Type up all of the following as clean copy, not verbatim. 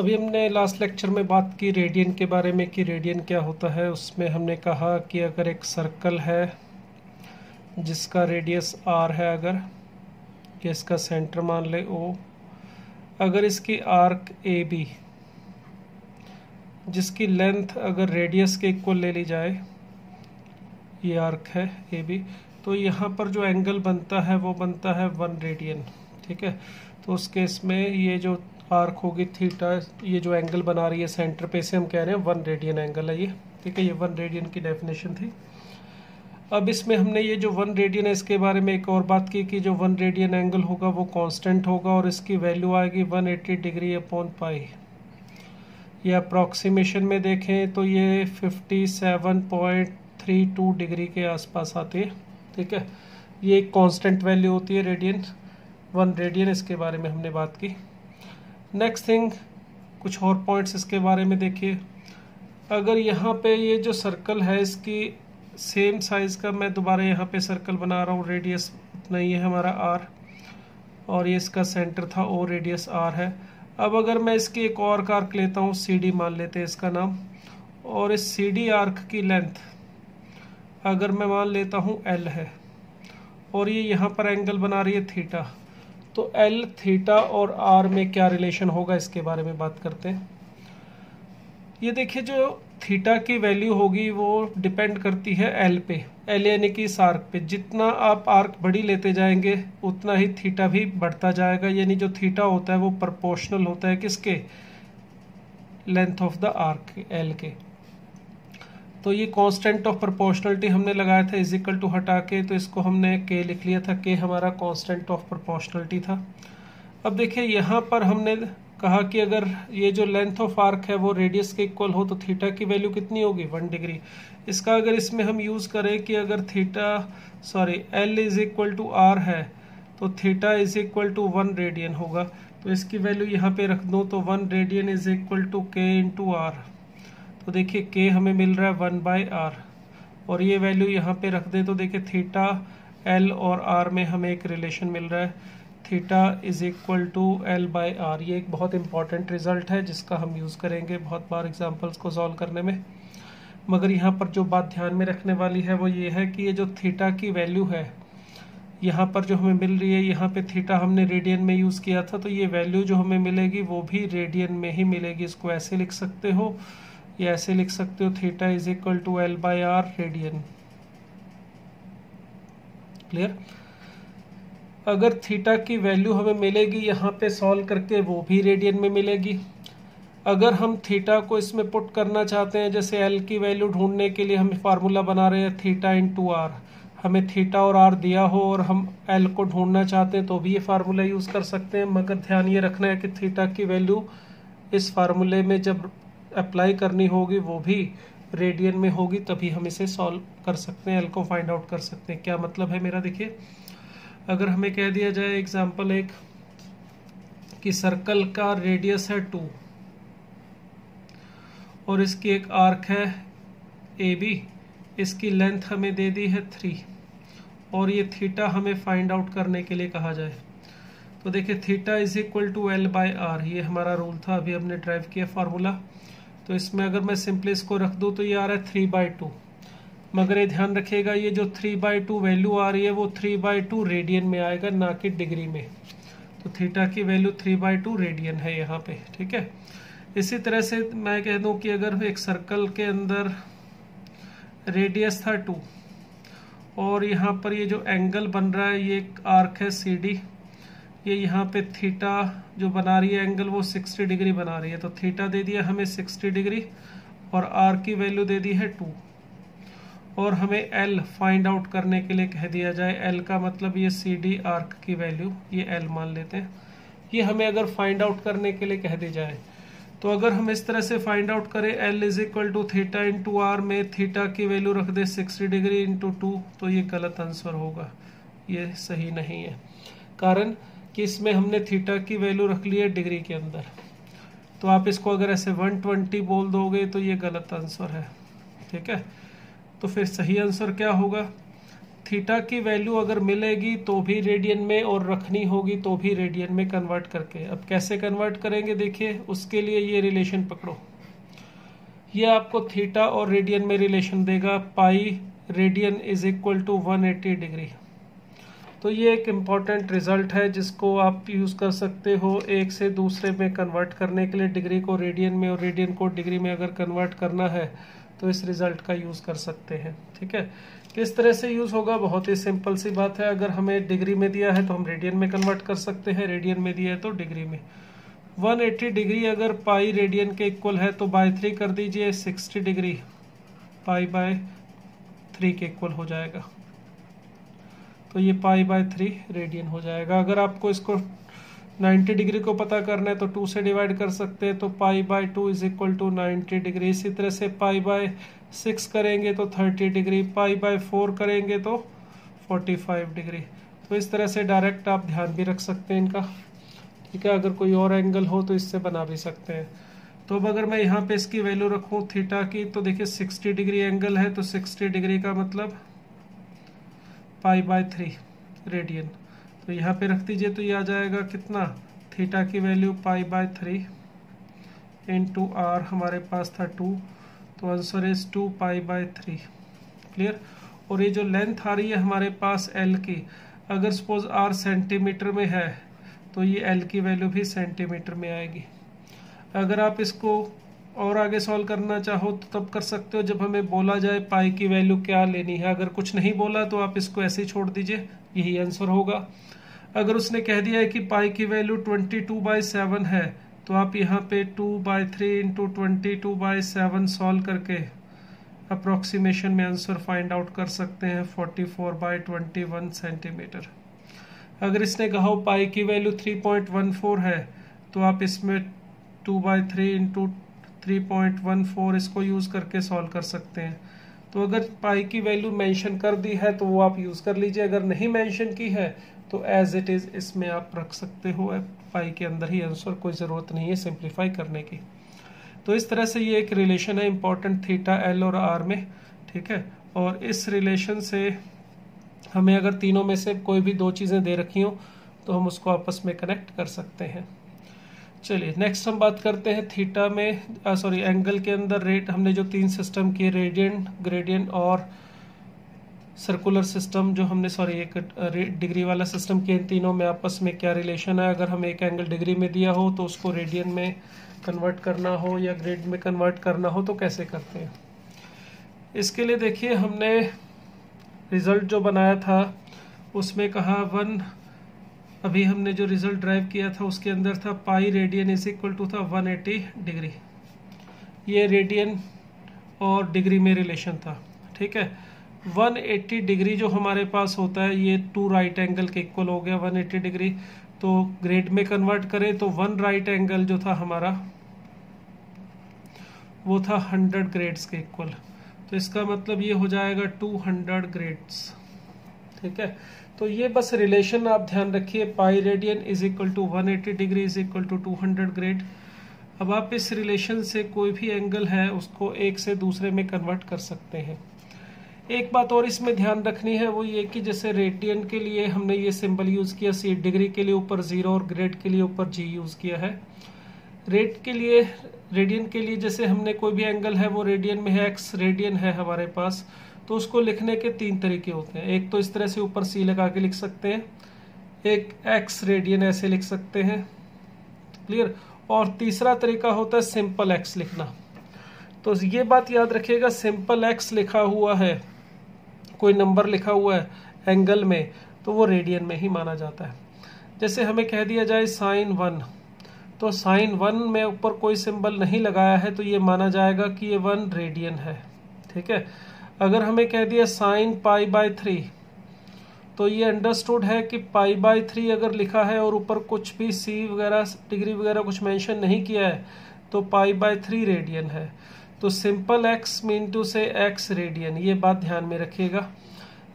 अभी हमने last lecture में बात की रेडियन के बारे में कि रेडियन क्या होता है। उसमें हमने कहा कि अगर एक सर्कल है जिसका रेडियस r है, अगर ये इसका सेंटर मान ले O, अगर इसकी आर्क ए बी जिसकी लेंथ अगर रेडियस के इक्वल ले ली जाए, ये आर्क है ए बी, तो यहाँ पर जो एंगल बनता है वो बनता है 1 रेडियन। ठीक है, तो उस केस में ये जो आर्क होगी थीटा, ये जो एंगल बना रही है सेंटर पे से हम कह रहे हैं 1 रेडियन एंगल है ये। ठीक है, ये 1 रेडियन की डेफिनेशन थी। अब इसमें हमने ये जो 1 रेडियन है इसके बारे में एक और बात की कि जो 1 रेडियन एंगल होगा वो कांस्टेंट होगा और इसकी वैल्यू आएगी 180 डिग्री अपॉन पाई। ये अप्रॉक्सीमेशन में देखें तो ये 57.32 डिग्री के आसपास आती है। ठीक है, ये एक कांस्टेंट वैल्यू होती है रेडियन, 1 रेडियन, इसके बारे में हमने बात की। नेक्स्ट थिंग, कुछ और पॉइंट्स इसके बारे में देखिए। अगर यहाँ पे ये जो सर्कल है इसकी सेम साइज का, मैं दोबारा यहाँ पे सर्कल बना रहा हूँ, रेडियस उतना ही है हमारा r, और ये इसका सेंटर था O, रेडियस r है। अब अगर मैं इसकी एक और आर्क लेता हूँ, CD मान लेते हैं इसका नाम, और इस CD आर्क की लेंथ अगर मैं मान लेता हूँ L है, और ये यहाँ पर एंगल बना रही है थीटा, तो L, थीटा और R में क्या रिलेशन होगा इसके बारे में बात करते हैं। ये देखिए, जो थीटा की वैल्यू होगी वो डिपेंड करती है L पे, L यानी कि इस आर्क पे। जितना आप आर्क बड़ी लेते जाएंगे उतना ही थीटा भी बढ़ता जाएगा, यानी जो थीटा होता है वो प्रोपोर्शनल होता है किसके, length of the arc L के। तो ये कांस्टेंट ऑफ प्रोपोर्शनलिटी हमने लगाया था इज इक्वल टू हटा के, तो इसको हमने k लिख लिया था, k हमारा कांस्टेंट ऑफ प्रोपोर्शनलिटी था। अब देखिए यहाँ पर हमने कहा कि अगर ये जो लेंथ ऑफ आर्क है वो रेडियस के इक्वल हो तो थीटा की वैल्यू कितनी होगी, 1 डिग्री। इसका अगर इसमें हम यूज़ करें कि अगर L is equal to R है तो theta is equal to 1 radian होगा। तो इसकी वैल्यू यहाँ पे रख दूँ तो 1 radian is equal to k into R। तो देखिए k हमें मिल रहा है 1/r, और ये वैल्यू यहाँ पे रख दे तो देखिए थीटा, L और R में हमें एक रिलेशन मिल रहा है, theta is equal to L/R। ये एक बहुत इंपॉर्टेंट रिजल्ट है जिसका हम यूज़ करेंगे बहुत बार एग्जांपल्स को सॉल्व करने में। मगर यहाँ पर जो बात ध्यान में रखने वाली है वो ये है कि ये जो थीटा की वैल्यू है यहाँ पर जो हमें मिल रही है, यहाँ पे थीटा हमने रेडियन में यूज़ किया था, तो ये वैल्यू जो हमें मिलेगी वो भी रेडियन में ही मिलेगी। इसको ऐसे लिख सकते हो या ऐसे लिख सकते हो, theta is equal to L/R radian. Clear? अगर थीटा की वैल्यू हमें मिलेगी यहाँ पे सॉल्व करके वो भी रेडियन में मिलेगी। अगर हम थीटा को इसमें पुट करना चाहते हैं, जैसे L की वैल्यू ढूंढने के लिए हम फार्मूला बना रहे हैं थीटा इंटू R, हमें थीटा और R दिया हो और हम L को ढूंढना चाहते हैं तो भी ये फार्मूला यूज़ कर सकते हैं। मगर ध्यान ये रखना है कि थीटा की वैल्यू इस फार्मूले में जब अप्लाई करनी होगी वो भी रेडियन में होगी, तभी हम इसे सॉल्व कर सकते हैं, L को फाइंड आउट कर सकते हैं। क्या मतलब है मेरा, देखिए अगर हमें कह दिया जाए एग्जाम्पल एक कि सर्कल का रेडियस है 2 और इसकी एक आर्क है AB, इसकी लेंथ हमें दे दी है 3 और ये थीटा हमें फाइंड आउट करने के लिए कहा जाए, तो देखिए theta is equal to L/R, ये हमारा रूल था, अभी हमने ड्राइव किया फार्मूला। तो इसमें अगर मैं सिंपली इसको रख दूँ तो ये आ रहा है 3/2, मगर ये ध्यान रखिएगा ये जो 3/2 वैल्यू आ रही है वो 3/2 रेडियन में आएगा, ना कि डिग्री में। तो थीटा की वैल्यू 3/2 रेडियन है यहाँ पे। ठीक है, इसी तरह से मैं कह दूँ कि अगर एक सर्कल के अंदर रेडियस था 2 और यहाँ पर ये जो एंगल बन रहा है ये एक आर्क है CD, ये यहाँ पे थीटा जो बना रही है एंगल वो 60 डिग्री बना रही है, तो थीटा दे दिया हमें 60 डिग्री और R की वैल्यू दे दी है 2, और हमें L फाइंड आउट करने के लिए कह दिया जाए। L का मतलब ये CD आर्क की वैल्यू, ये L मान लेते हैं, ये हमें अगर फाइंड आउट करने के लिए कह दी जाए, तो अगर हम इस तरह से फाइंड आउट करें L is equal to theta into R में थीटा की वैल्यू रख दे 60 डिग्री इंटू 2, तो ये गलत आंसर होगा, ये सही नहीं है। कारण कि इसमें हमने थीटा की वैल्यू रख ली है डिग्री के अंदर, तो आप इसको अगर ऐसे 120 बोल दोगे तो ये गलत आंसर है। ठीक है, तो फिर सही आंसर क्या होगा, थीटा की वैल्यू अगर मिलेगी तो भी रेडियन में और रखनी होगी तो भी रेडियन में कन्वर्ट करके। अब कैसे कन्वर्ट करेंगे देखिए, उसके लिए ये रिलेशन पकड़ो। ये आपको थीटा और रेडियन में रिलेशन देगा, pi radian is equal to 180 degree. तो ये एक इम्पॉर्टेंट रिजल्ट है जिसको आप यूज़ कर सकते हो एक से दूसरे में कन्वर्ट करने के लिए। डिग्री को रेडियन में और रेडियन को डिग्री में अगर कन्वर्ट करना है तो इस रिज़ल्ट का यूज़ कर सकते हैं। ठीक है, किस तरह से यूज़ होगा, बहुत ही सिंपल सी बात है। अगर हमें डिग्री में दिया है तो हम रेडियन में कन्वर्ट कर सकते हैं, रेडियन में दिया है तो डिग्री में। 180 डिग्री अगर पाई रेडियन के इक्वल है तो बाय 3 कर दीजिए, 60 डिग्री पाई बाय 3 के इक्वल हो जाएगा। तो ये पाई बाय 3 रेडियन हो जाएगा। अगर आपको इसको 90 डिग्री को पता करना है तो 2 से डिवाइड कर सकते हैं, तो pi by 2 is equal to 90 degree. इसी तरह से पाई बाय 6 करेंगे तो 30 डिग्री, पाई बाय 4 करेंगे तो 45 डिग्री। तो इस तरह से डायरेक्ट आप ध्यान भी रख सकते हैं इनका। ठीक है, अगर कोई और एंगल हो तो इससे बना भी सकते हैं। तो अब अगर मैं यहाँ पे इसकी वैल्यू रखूँ थीटा की, तो देखिए 60 डिग्री एंगल है, तो 60 डिग्री का मतलब पाई बाय 3 रेडियन। तो यहाँ पे रख दीजिए तो ये आ जाएगा कितना, थीटा की value pi by 3 into R हमारे पास था 2, तो answer is 2 pi by 3। Clear. और ये जो लेंथ आ रही है हमारे पास एल की, अगर सपोज आर सेंटीमीटर में है तो ये एल की वैल्यू भी सेंटीमीटर में आएगी। अगर आप इसको और आगे सॉल्व करना चाहो तो तब कर सकते हो जब हमें बोला जाए पाई की वैल्यू क्या लेनी है। अगर कुछ नहीं बोला तो आप इसको ऐसे ही छोड़ दीजिए, यही आंसर होगा। अगर उसने कह दिया है कि पाई की वैल्यू 22/7 है तो आप यहाँ पे 2/3 इंटू 22/7 सॉल्व करके अप्रोक्सीमेशन में आंसर फाइंड आउट कर सकते हैं, 44/21 सेंटीमीटर। अगर इसने कहा हो पाई की वैल्यू 3.14 है तो आप इसमें 2/3 इंटू 3.14 इसको यूज़ करके सॉल्व कर सकते हैं। तो अगर पाई की वैल्यू मेंशन कर दी है तो वो आप यूज़ कर लीजिए, अगर नहीं मेंशन की है तो एज इट इज़ इसमें आप रख सकते हो, पाई के अंदर ही आंसर, कोई ज़रूरत नहीं है सिंप्लीफाई करने की। तो इस तरह से ये एक रिलेशन है इंपॉर्टेंट थीटा एल और आर में। ठीक है, और इस रिलेशन से हमें अगर तीनों में से कोई भी दो चीज़ें दे रखी हो तो हम उसको आपस में कनेक्ट कर सकते हैं। चलिए नेक्स्ट हम बात करते हैं थीटा में, एंगल के अंदर रेट। हमने जो 3 सिस्टम किए, रेडियन, ग्रेडियन और सर्कुलर सिस्टम, जो हमने एक डिग्री वाला सिस्टम किए, इन तीनों में आपस में क्या रिलेशन है। अगर हमें एक एंगल डिग्री में दिया हो तो उसको रेडियन में कन्वर्ट करना हो या ग्रेड में कन्वर्ट करना हो तो कैसे करते हैं। इसके लिए देखिए हमने रिजल्ट जो बनाया था उसमें कहा अभी हमने जो रिजल्ट ड्राइव किया था उसके अंदर था pi radian is equal to था 180 डिग्री। ये रेडियन और डिग्री में रिलेशन था। ठीक है, 180 डिग्री जो हमारे पास होता है ये 2 राइट एंगल के इक्वल हो गया 180 डिग्री। तो ग्रेड में कन्वर्ट करें तो 1 राइट एंगल जो था हमारा वो था 100 ग्रेड्स के इक्वल। तो इसका मतलब ये हो जाएगा 200 ग्रेड्स। ठीक है, तो ये बस रिलेशन आप ध्यान रखिए, pi radian is equal to 180 degree is equal to 200 grade. अब आप इस रिलेशन से कोई भी एंगल है उसको एक से दूसरे में कन्वर्ट कर सकते हैं। एक बात और इसमें ध्यान रखनी है, वो ये कि जैसे रेडियन के लिए हमने ये सिंबल यूज़ किया C, डिग्री के लिए ऊपर 0 और ग्रेड के लिए ऊपर G यूज़ किया है। रेडियन के लिए जैसे हमने कोई भी एंगल है वो रेडियन में है, x रेडियन है हमारे पास, तो उसको लिखने के 3 तरीके होते हैं। एक तो इस तरह से ऊपर C लगा के लिख सकते हैं, एक x रेडियन ऐसे लिख सकते हैं। क्लियर। और तीसरा तरीका होता है सिंपल x लिखना। तो ये बात याद रखिएगा, सिंपल x लिखा हुआ है, कोई नंबर लिखा हुआ है एंगल में, तो वो रेडियन में ही माना जाता है। जैसे हमें कह दिया जाए sin 1, तो sin 1 में ऊपर कोई सिंबल नहीं लगाया है तो ये माना जाएगा कि ये 1 रेडियन है। ठीक है, अगर हमें कह दिया sin π/3, तो ये अंडरस्टूड है कि π/3 अगर लिखा है और ऊपर कुछ भी C वगैरह डिग्री वगैरह कुछ मेंशन नहीं किया है तो π/3 रेडियन है। तो सिंपल x मीन टू से x रेडियन, ये बात ध्यान में रखिएगा।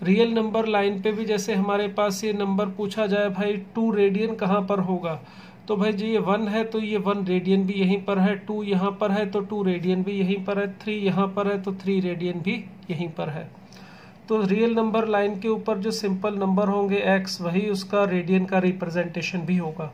रियल नंबर लाइन पे भी जैसे हमारे पास ये नंबर पूछा जाए भाई 2 रेडियन कहाँ पर होगा, तो भाई जी ये 1 है तो ये 1 रेडियन भी यहीं पर है, 2 यहाँ पर है तो 2 रेडियन भी यहीं पर है, 3 यहाँ पर है तो 3 रेडियन भी यहीं पर है। तो रियल नंबर लाइन के ऊपर जो सिंपल नंबर होंगे x, वही उसका रेडियन का रिप्रेजेंटेशन भी होगा।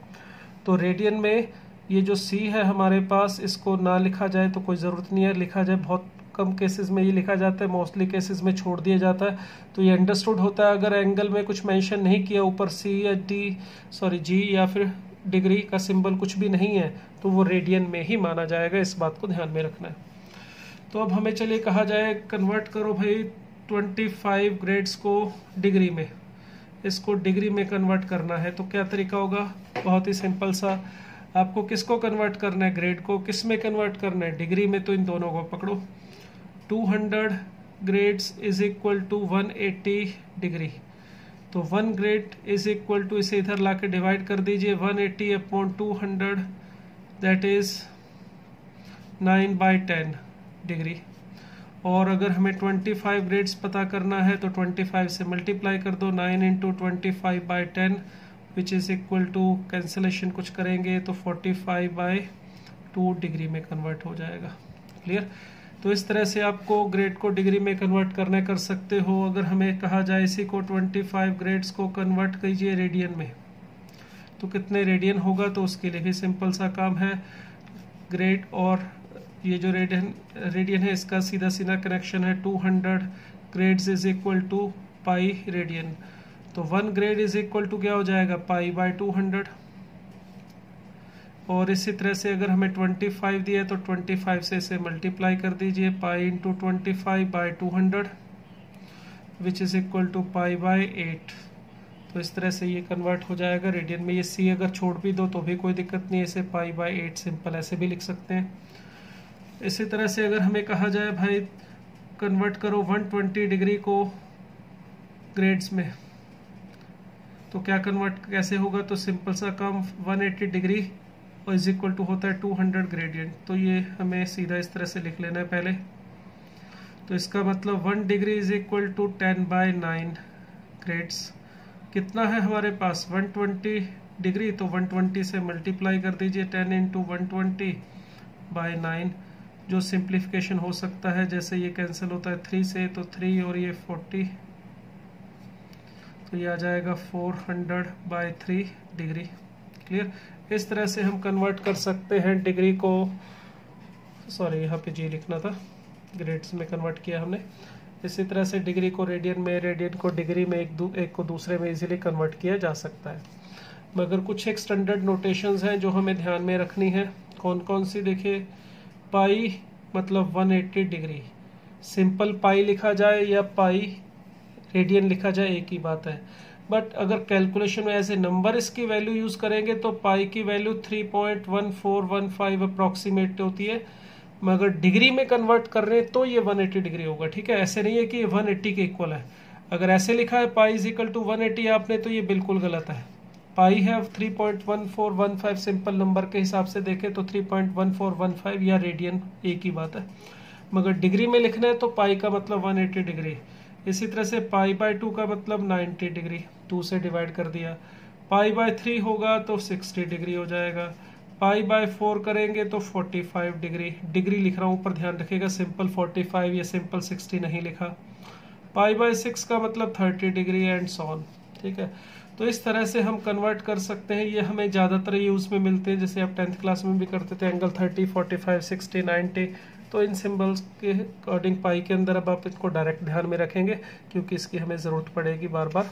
तो रेडियन में ये जो c है हमारे पास, इसको ना लिखा जाए तो कोई ज़रूरत नहीं है, लिखा जाए बहुत कम केसेस में ये लिखा जाता है, मोस्टली केसेस में छोड़ दिया जाता है। तो ये अंडरस्टूड होता है। अगर एंगल में कुछ मेंशन नहीं किया, ऊपर c या g या फिर डिग्री का सिंबल कुछ भी नहीं है, तो वो रेडियन में ही माना जाएगा। इस बात को ध्यान में रखना है। तो अब हमें चलिए कहा जाए कन्वर्ट करो भाई 25 ग्रेड्स को डिग्री में, इसको डिग्री में कन्वर्ट करना है। तो क्या तरीका होगा? बहुत ही सिंपल सा। आपको किसको कन्वर्ट करना है? ग्रेड को। किस में कन्वर्ट करना है? डिग्री में। तो इन दोनों को पकड़ो। 200 grades is equal to 180 degree. तो 1 ग्रेड इज इक्वल टू, इसे इधर लाके डिवाइड कर दीजिए, 180 अपॉन 200, दैट इज 9/10 डिग्री। और अगर हमें 25 ग्रेड्स पता करना है तो 25 से मल्टीप्लाई कर दो, 9 into 25/10 which is equal to, cancellation कुछ करेंगे तो 45/2 डिग्री में कन्वर्ट हो जाएगा। क्लियर? तो इस तरह से आपको ग्रेड को डिग्री में कन्वर्ट करने कर सकते हो। अगर हमें कहा जाए इसी को 25 ग्रेड्स को कन्वर्ट कीजिए रेडियन में, तो कितने रेडियन होगा? तो उसके लिए भी सिंपल सा काम है। ग्रेड और ये जो रेडियन है, इसका सीधा सीधा कनेक्शन है। 200 grades is equal to pi radian. तो 1 ग्रेड इज इक्वल टू क्या हो जाएगा? π/200। और इसी तरह से अगर हमें 25 दिया तो 25 से इसे मल्टीप्लाई कर दीजिए, π into 25/200 which is equal to π/8। तो इस तरह से ये कन्वर्ट हो जाएगा रेडियन में। ये c अगर छोड़ भी दो तो भी कोई दिक्कत नहीं है, इसे π/8 सिंपल ऐसे भी लिख सकते हैं। इसी तरह से अगर हमें कहा जाए भाई कन्वर्ट करो 120 डिग्री को ग्रेड्स में, तो क्या कन्वर्ट कैसे होगा? तो सिंपल सा काम, 180 डिग्री और इज इक्वल टू होता है 200 ग्रेडियंट। तो ये हमें सीधा इस तरह से लिख लेना है पहले। तो इसका मतलब 1 degree is equal to 10/9 grades. कितना है हमारे पास? 120 डिग्री। तो 120 से मल्टीप्लाई कर दीजिए, 10 इंटू 120/9, जो सिंप्लीफिकेशन हो सकता है, जैसे ये कैंसिल होता है 3 से, तो 3 और ये 40, तो ये आ जाएगा 400/3 डिग्री। क्लियर? इस तरह से हम कन्वर्ट कर सकते हैं डिग्री को, सॉरी यहाँ पे जी लिखना था, ग्रेड्स में कन्वर्ट किया हमने। इसी तरह से डिग्री को रेडियन में, रेडियन को डिग्री में, एक को दूसरे में इजीली कन्वर्ट किया जा सकता है। मगर कुछ एक स्टैंडर्ड नोटेशंस हैं जो हमें ध्यान में रखनी है। कौन कौन सी? देखिए, पाई मतलब 180 डिग्री, सिंपल पाई लिखा जाए या पाई रेडियन लिखा जाए, एक ही बात है। बट अगर कैलकुलेशन में ऐसे नंबर इसकी वैल्यू यूज़ करेंगे तो पाई की वैल्यू 3.1415 अप्रॉक्सीमेट होती है, मगर डिग्री में कन्वर्ट कर रहे हैं तो ये 180 डिग्री होगा। ठीक है? ऐसे नहीं है कि ये 180 के इक्वल है। अगर ऐसे लिखा है पाई इज इक्वल टू 180 आपने, तो ये बिल्कुल गलत है। पाई है 3.1415, सिंपल नंबर के हिसाब से देखें तो 3.1415 या रेडियन एक ही बात है। मगर डिग्री में लिखना है तो पाई का मतलब 180 डिग्री। इसी तरह से π/2 का मतलब 90 डिग्री, 2 से डिवाइड कर दिया। π/3 होगा तो 60 डिग्री हो जाएगा। π/4 करेंगे तो 45 डिग्री। डिग्री लिख रहा हूँ, ऊपर ध्यान रखिएगा, सिंपल 45 या सिंपल 60 नहीं लिखा। π/6 का मतलब 30 डिग्री एंड सो ऑन। ठीक है? तो इस तरह से हम कन्वर्ट कर सकते हैं। ये हमें ज़्यादातर यूज़ में मिलते हैं, जैसे आप 10th क्लास में भी करते थे, एंगल 30, 45, 60, 90। तो इन सिंबल्स के अकॉर्डिंग पाई के अंदर अब आप इसको डायरेक्ट ध्यान में रखेंगे, क्योंकि इसकी हमें ज़रूरत पड़ेगी बार बार।